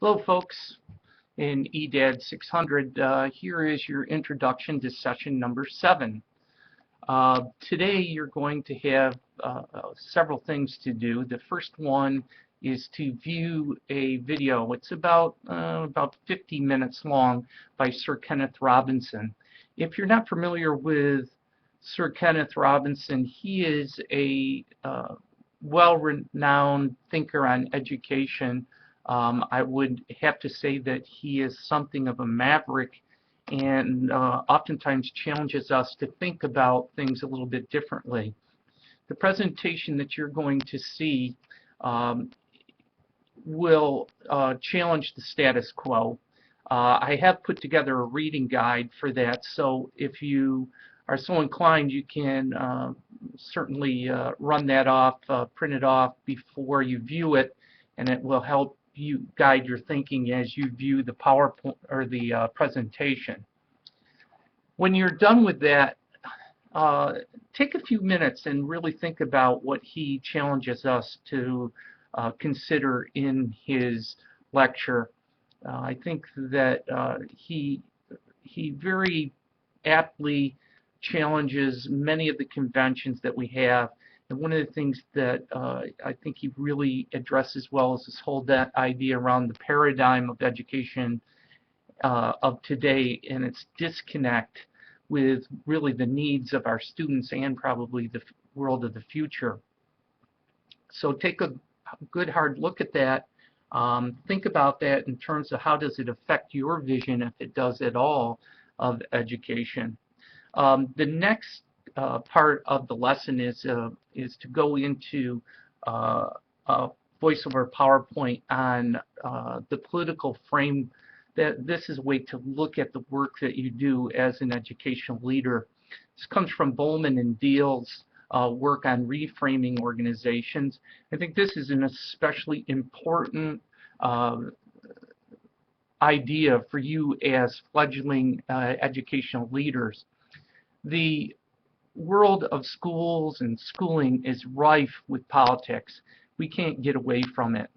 Hello, folks. In EDAD 600, here is your introduction to session number 7. Today, you're going to have several things to do. The first one is to view a video. It's about 50 minutes long by Sir Kenneth Robinson. If you're not familiar with Sir Kenneth Robinson, he is a well-renowned thinker on education. I would have to say that he is something of a maverick and oftentimes challenges us to think about things a little bit differently. The presentation that you're going to see will challenge the status quo. I have put together a reading guide for that, so if you are so inclined, you can certainly run that off, print it off before you view it, and it will help you guide your thinking as you view the PowerPoint or the presentation. When you're done with that, take a few minutes and really think about what he challenges us to consider in his lecture. I think that he very aptly challenges many of the conventions that we have. And one of the things that I think he really addresses well is this whole idea around the paradigm of education of today and its disconnect with really the needs of our students and probably the world of the future. So take a good hard look at that. Think about that in terms of how does it affect your vision, if it does at all, of education. The next part of the lesson is to go into a voiceover PowerPoint on the political frame. That this is a way to look at the work that you do as an educational leader. This comes from Bowman and Deal's work on reframing organizations. I think this is an especially important idea for you as fledgling educational leaders. The world of schools and schooling is rife with politics. We can't get away from it.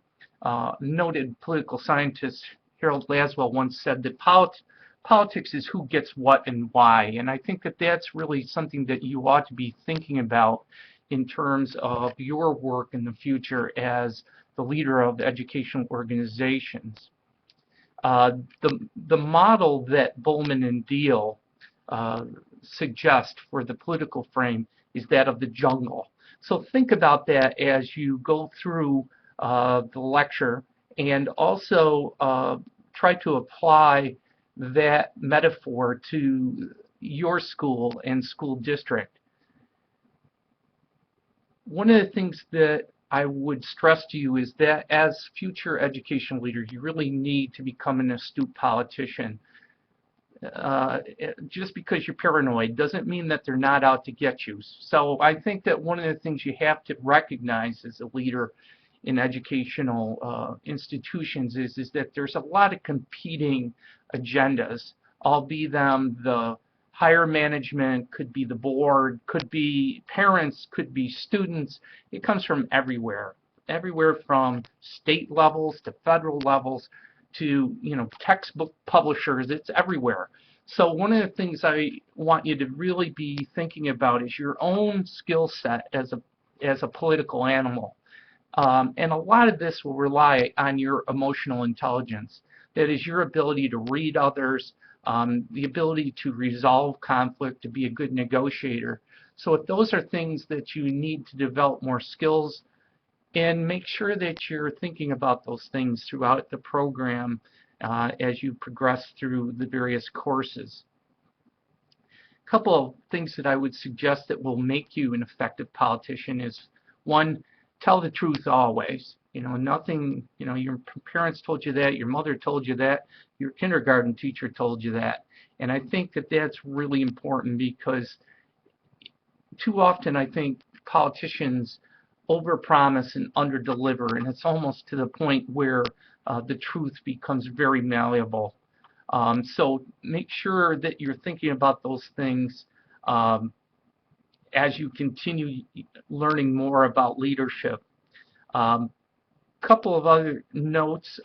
Noted political scientist Harold Laswell once said that politics is who gets what and why, and I think that that's really something that you ought to be thinking about in terms of your work in the future as the leader of educational organizations. The model that Bowman and Deal suggest for the political frame is that of the jungle. So think about that as you go through the lecture, and also try to apply that metaphor to your school and school district. One of the things that I would stress to you is that as future educational leaders, you really need to become an astute politician. Just because you're paranoid doesn't mean that they're not out to get you. So I think that one of the things you have to recognize as a leader in educational institutions is that there's a lot of competing agendas, albeit them the higher management, could be the board, could be parents, could be students. It comes from everywhere from state levels to federal levels to textbook publishers. It's everywhere. So one of the things I want you to really be thinking about is your own skill set as a political animal. And a lot of this will rely on your emotional intelligence. That is your ability to read others, the ability to resolve conflict, to be a good negotiator. So if those are things that you need to develop more skills, and make sure that you're thinking about those things throughout the program as you progress through the various courses. A couple of things that I would suggest that will make you an effective politician is, one, tell the truth always. Nothing, your parents told you that, your mother told you that, your kindergarten teacher told you that. And I think that that's really important, because too often I think politicians overpromise and underdeliver, and it's almost to the point where the truth becomes very malleable. So make sure that you're thinking about those things as you continue learning more about leadership. Couple of other notes.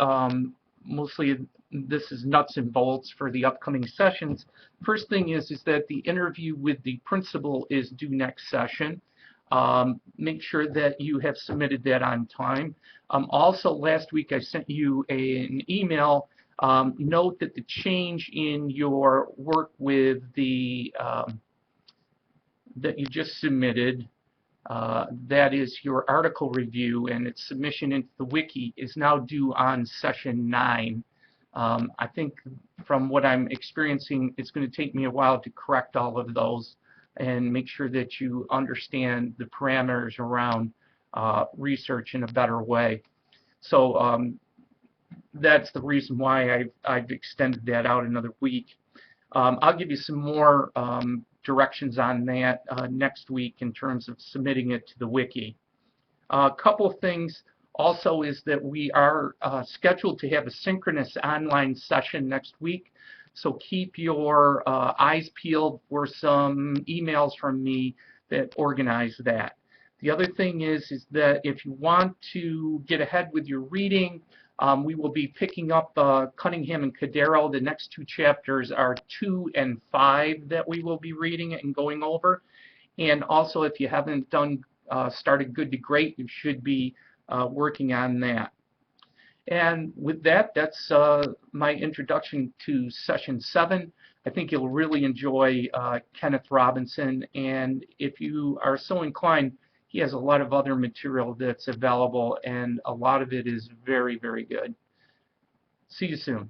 mostly this is nuts and bolts for the upcoming sessions. First thing is that the interview with the principal is due next session. Make sure that you have submitted that on time. Also, last week I sent you an email. Note that the change in your work with the that you just submitted, that is your article review and its submission into the wiki, is now due on session 9. I think from what I'm experiencing, it's going to take me a while to correct all of those and make sure that you understand the parameters around research in a better way. So that's the reason why I've extended that out another week. I'll give you some more directions on that next week in terms of submitting it to the wiki. A couple of things also is that we are scheduled to have a synchronous online session next week, so keep your eyes peeled for some emails from me that organize that. The other thing is that if you want to get ahead with your reading, we will be picking up Cunningham and Cordero. The next 2 chapters are 2 and 5 that we will be reading and going over. And also, if you haven't done started Good to Great, you should be working on that. And with that, that's my introduction to session 7. I think you'll really enjoy Kenneth Robinson, and if you are so inclined, he has a lot of other material that's available, and a lot of it is very, very good. See you soon.